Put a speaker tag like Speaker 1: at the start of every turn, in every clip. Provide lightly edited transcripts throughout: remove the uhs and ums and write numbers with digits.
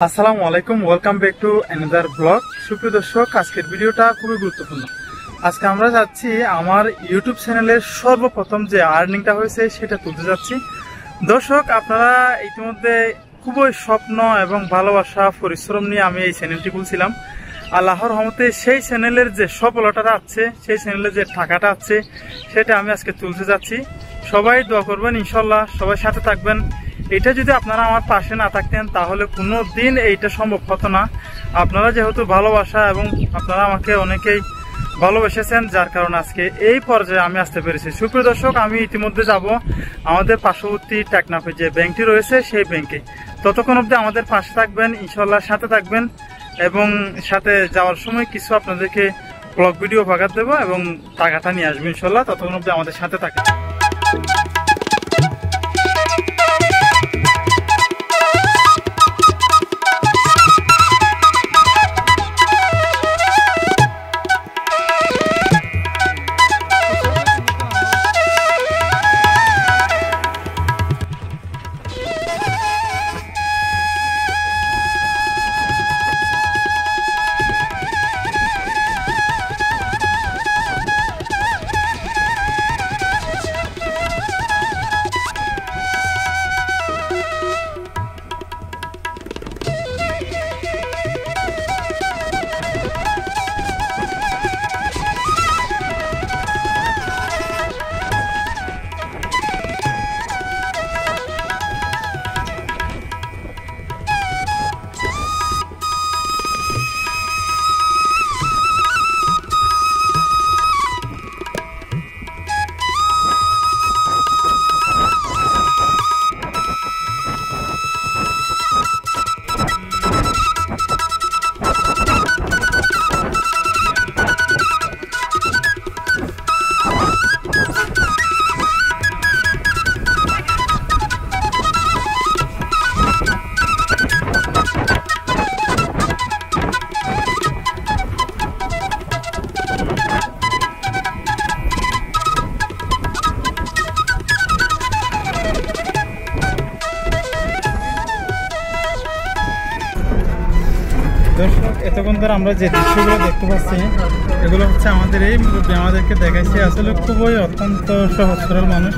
Speaker 1: আসসালামু আলাইকুম, welcome back to another blog. সুপ্রিয় দর্শক, আজকের ভিডিওটা খুবই গুরুত্বপূর্ণ। আজকে আমরা যাচ্ছি আমার ইউটিউব চ্যানেলের সর্বপ্রথম যে আর্নিংটা হয়েছে সেটা তুলতে যাচ্ছি। দর্শক, আপনারা ইতিমধ্যে খুবই স্বপ্ন এবং ভালোবাসা পরিশ্রম নিয়ে আমি এই চ্যানেলটি খুলছিলাম। আল্লাহর রহমতে সেই চ্যানেলের যে সফলতাটা আছে, সেই চ্যানেলের যে টাকাটা আছে, সেটা আমি আজকে তুলতে যাচ্ছি। সবাই দোয়া করবেন, ইনশাল্লাহ সবাই সাথে থাকবেন। এটা যদি আপনারা আমার পাশে না থাকতেন তাহলে কোনো দিন এইটা সম্ভব হতো না। আপনারা যেহেতু ভালোবাসা এবং আপনারা আমাকে অনেকেই ভালোবেসেছেন, যার কারণে আজকে এই পর্যায়ে আমি আসতে পেরেছি। সুপ্রিয় দর্শক, আমি ইতিমধ্যে যাব আমাদের পার্শ্ববর্তী টেকনাফে যে ব্যাংকটি রয়েছে সেই ব্যাংকে। ততক্ষণ অবধি আমাদের পাশে থাকবেন, ইনশাল্লাহ সাথে থাকবেন এবং সাথে যাওয়ার সময় কিছু আপনাদেরকে ব্লগ ভিডিও ভাগাত দেবো এবং টাকাটা নিয়ে আসবো ইনশাল্লাহ। ততক্ষণ অবধি আমাদের সাথে থাকবেন। দর্শক, এতক্ষণ ধরে আমরা যে দৃশ্যগুলো দেখতে পাচ্ছি এগুলো হচ্ছে আমাদের এই মুরব্বী আমাদেরকে দেখাইছে। আসলে খুবই অত্যন্ত সহজ সরল মানুষ,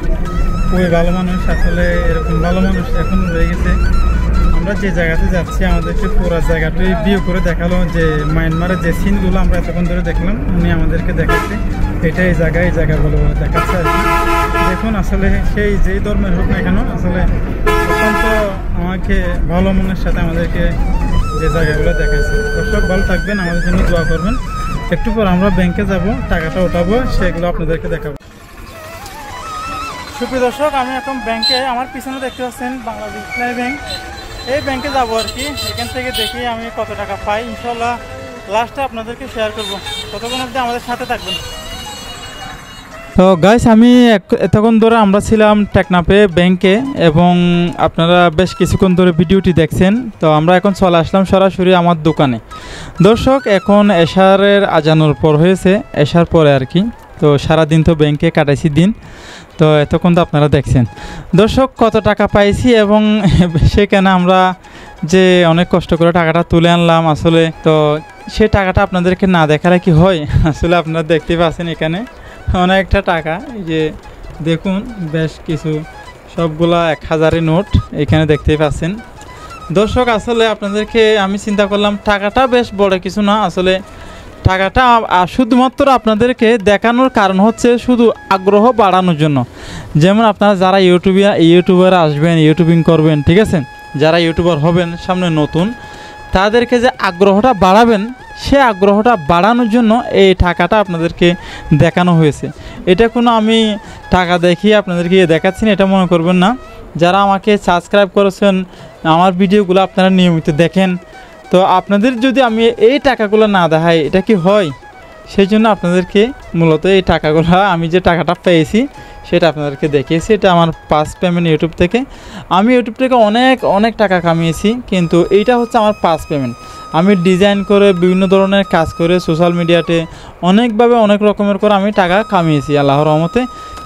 Speaker 1: খুবই ভালো মানুষ। আসলে এরকম ভালো মানুষ এখন রয়ে গেছে। আমরা যে জায়গাতে যাচ্ছি আমাদেরকে পুরো জায়গাটাই ভিউ করে দেখালো, যে মায়ানমারের যে সিনগুলো আমরা এতক্ষণ ধরে দেখলাম উনি আমাদেরকে দেখাচ্ছে এটা এই জায়গাগুলো দেখাচ্ছে আর কি। দেখুন, আসলে সেই যেই ধর্মের হোক না কেন, আসলে অত্যন্ত আমাকে ভালো মনের সাথে আমাদেরকে যে জায়গাগুলো দেখাচ্ছে। দর্শক, ভালো থাকবেন, আমাদের জন্য দোয়া করবেন। একটু পর আমরা ব্যাংকে যাব, টাকাটা ওঠাবো, সেগুলো আপনাদেরকে দেখাবো। সুপ্রিয় দর্শক, আমি এখন ব্যাংকে, আমার পিছনে দেখতে পাচ্ছেন বাংলাদেশ ইসলামী ব্যাংক। এই ব্যাংকে যাবো আর কি। এখান থেকে দেখি আমি কত টাকা পাই, ইনশাল্লাহ লাস্টে আপনাদেরকে শেয়ার করবো। ততক্ষণ অবধি আমাদের সাথে থাকবেন। তো গাইস, আমি এতক্ষণ ধরে আমরা ছিলাম টেকনাফে ব্যাংকে এবং আপনারা বেশ কিছুক্ষণ ধরে ভিডিওটি দেখছেন। তো আমরা এখন চলে আসলাম সরাসরি আমার দোকানে। দর্শক, এখন এশারের আজানোর পর হয়েছে, এশার পরে আর কি। তো সারাদিন তো ব্যাংকে কাটাইছি দিন, তো এতক্ষণ তো আপনারা দেখছেন। দর্শক, কত টাকা পাইছি এবং সেখানে আমরা যে অনেক কষ্ট করে টাকাটা তুলে আনলাম, আসলে তো সে টাকাটা আপনাদেরকে না দেখালে কি হয়। আসলে আপনারা দেখতে পাচ্ছেন এখানে অনেকটা টাকা, এই যে দেখুন বেশ কিছু, সবগুলা 1000-এর নোট এখানে দেখতেই পাচ্ছেন। দর্শক, আসলে আপনাদেরকে আমি চিন্তা করলাম টাকাটা বেশ বড় কিছু না, আসলে টাকাটা শুধুমাত্র আপনাদেরকে দেখানোর কারণ হচ্ছে শুধু আগ্রহ বাড়ানোর জন্য। যেমন আপনারা যারা ইউটিউবার আসবেন, ইউটিউবিং করবেন, ঠিক আছে, যারা ইউটিউবার হবেন সামনে নতুন, তাদেরকে যে আগ্রহটা বাড়াবেন, সে আগ্রহটা বাড়ানোর জন্য এই টাকাটা আপনাদেরকে দেখানো হয়েছে। এটা কোনো আমি টাকা দেখিয়ে আপনাদেরকে দেখাচ্ছি না, এটা মনে করবেন না। যারা আমাকে সাবস্ক্রাইব করেছেন, আমার ভিডিওগুলো আপনারা নিয়মিত দেখেন, তো আপনাদের যদি আমি এই টাকাগুলো না দেখাই এটা কি হয়? সেই জন্য আপনাদেরকে মূলত এই টাকাগুলো, আমি যে টাকাটা পেয়েছি সেটা আপনাদেরকে দেখিয়েছি। এটা আমার ফার্স্ট পেমেন্ট ইউটিউব থেকে। আমি ইউটিউব থেকে অনেক টাকা কামিয়েছি, কিন্তু এইটা হচ্ছে আমার ফার্স্ট পেমেন্ট। আমি ডিজাইন করে বিভিন্ন ধরনের কাজ করে সোশ্যাল মিডিয়াতে অনেকভাবে অনেক রকমের করে আমি টাকা কামিয়েছি আল্লাহর রহমতে।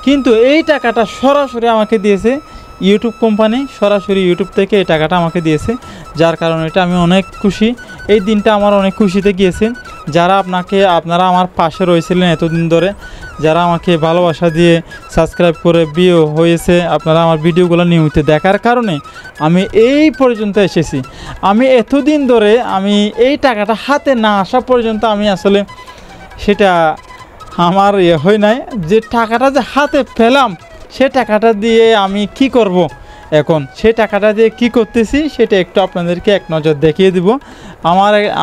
Speaker 1: কিন্তু এই টাকাটা সরাসরি আমাকে দিয়েছে ইউটিউব কোম্পানি সরাসরি ইউটিউব থেকে এই টাকাটা আমাকে দিয়েছে, যার কারণে এটা আমি অনেক খুশি। এই দিনটা আমার অনেক খুশিতে গিয়েছে। যারা আপনারা আমার পাশে রয়েছিলেন এতদিন ধরে, যারা আমাকে ভালোবাসা দিয়ে সাবস্ক্রাইব করে বিয়ে হয়েছে, আপনারা আমার ভিডিওগুলো নিয়মিত দেখার কারণে আমি এই পর্যন্ত এসেছি। আমি এতদিন ধরে আমি এই টাকাটা হাতে না আসা পর্যন্ত আমি আসলে সেটা আমার হয় নাই, যে টাকাটা যে হাতে পেলাম সে টাকাটা দিয়ে আমি কি করব। এখন সেই টাকাটা দিয়ে কি করতেছি সেটা একটু আপনাদেরকে এক নজর দেখিয়ে দিব।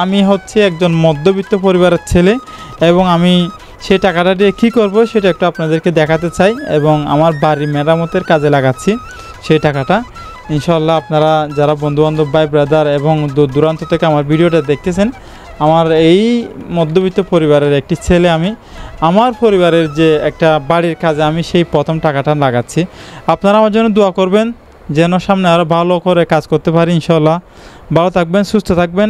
Speaker 1: আমি হচ্ছে একজন মধ্যবিত্ত পরিবারের ছেলে, এবং আমি সেই টাকাটা দিয়ে কী করব সেটা একটু আপনাদেরকে দেখাতে চাই, এবং আমার বাড়ি মেরামতের কাজে লাগাচ্ছি সেই টাকাটা। ইনশাল্লাহ আপনারা যারা বন্ধুবান্ধব, ভাই ব্রাদার এবং দূর দূরান্ত থেকে আমার ভিডিওটা দেখতেছেন, আমার এই মধ্যবিত্ত পরিবারের একটি ছেলে, আমি আমার পরিবারের যে একটা বাড়ির কাজে আমি সেই প্রথম টাকাটা লাগাচ্ছি। আপনারা আমার জন্য দোয়া করবেন যেন সামনে আরও ভালো করে কাজ করতে পারি ইনশাল্লাহ। ভালো থাকবেন, সুস্থ থাকবেন।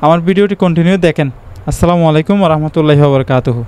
Speaker 1: আমার ভিডিওটি কন্টিনিউ দেখেন। আসসালামু আলাইকুম ওয়া রাহমাতুল্লাহি ওয়া বারাকাতুহু।